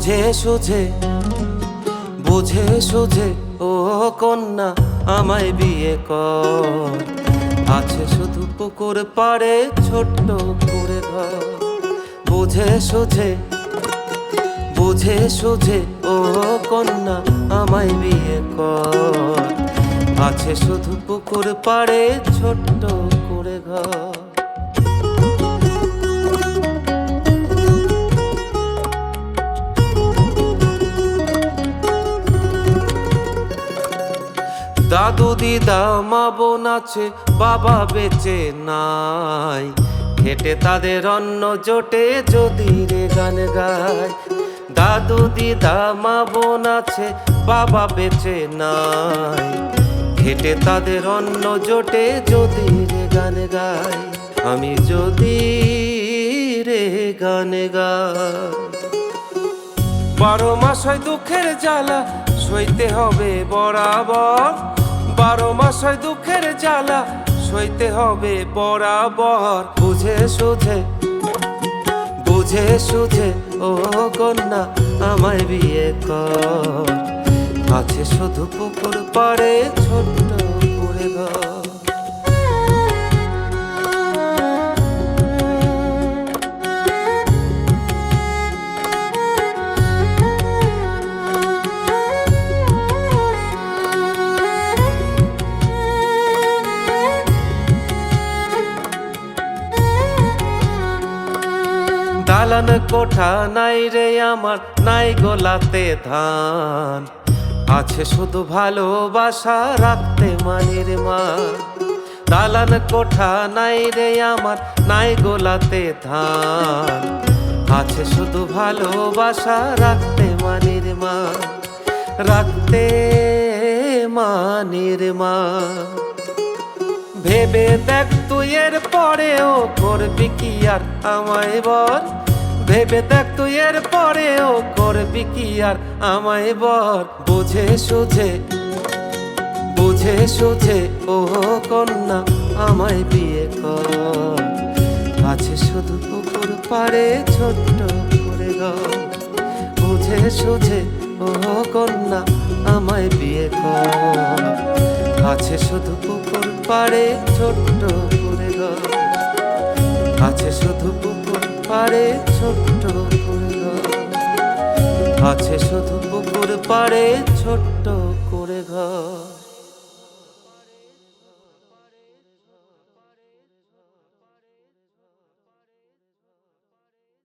বুঝে সুঝে বুঝে সুঝে ও কন্যা আমায় বিয়ে কর। আছে শুধু পুকুর পাড়ে ছোট্ট করে ঘর। বুঝে সুঝে বুঝে সুঝে ও কন্যা আমায় বিয়ে কর। আছে শুধু পুকুর পাড়ে ছোট্ট করে ঘর। দাদু দিদা মা বোন আছে, বাবা বেঁচে নাই। খেটে তাদের অন্ন জোটে যদি রে গান গায়। দাদু দিদা মা বোন আছে, বাবা বেঁচে নাই। খেটে তাদের অন্ন জোটে যদি রে গান গায়। আমি যদি রে গান গাই। 12 মাস হয় দুঃখের জ্বালা সইতে হবে বরাবর। 12 মাস হয় দুঃখের জ্বালা সইতে হবে বরাবর। বুঝে সুঝে বুঝে সুঝে ও কন্যা আমায় বিয়ে কর। আছে শুধু পুকুর পাড়ে ছোট্ট করে ঘর। দালান কোঠা নাই রে আমার, নাই গোলাতে ধান। আছে শুধু ভালোবাসা রাখতে মানির মান। দালান কোঠা নাই রে আমার, নাই গোলাতে ধান। আছে শুধু ভালোবাসা রাখতে মানির মান। রাখতে মানির মান। ভেবে দেখ তুই এর পরেও করবি কি আর আমায় বল। ভেবে দেখ তুই এর পরেও করবি কি আর আমায় বল। বুঝে সুঝে বুঝে সুঝে ও কন্যা আমায় বিয়ে কর। আছে শুধু পুকুর পাড়ে ছোট্ট করে ঘর। বুঝে সুঝে ও কন্যা আমায় বিয়ে কর। আছে শুধু পুকুর পাড়ে ছোট্ট করে ঘর। আছে শুধু পুকুর পাড়ে ছোট্ট করে ঘর। আছে শুধু পুকুর পাড়ে ছোট্ট করে ঘর।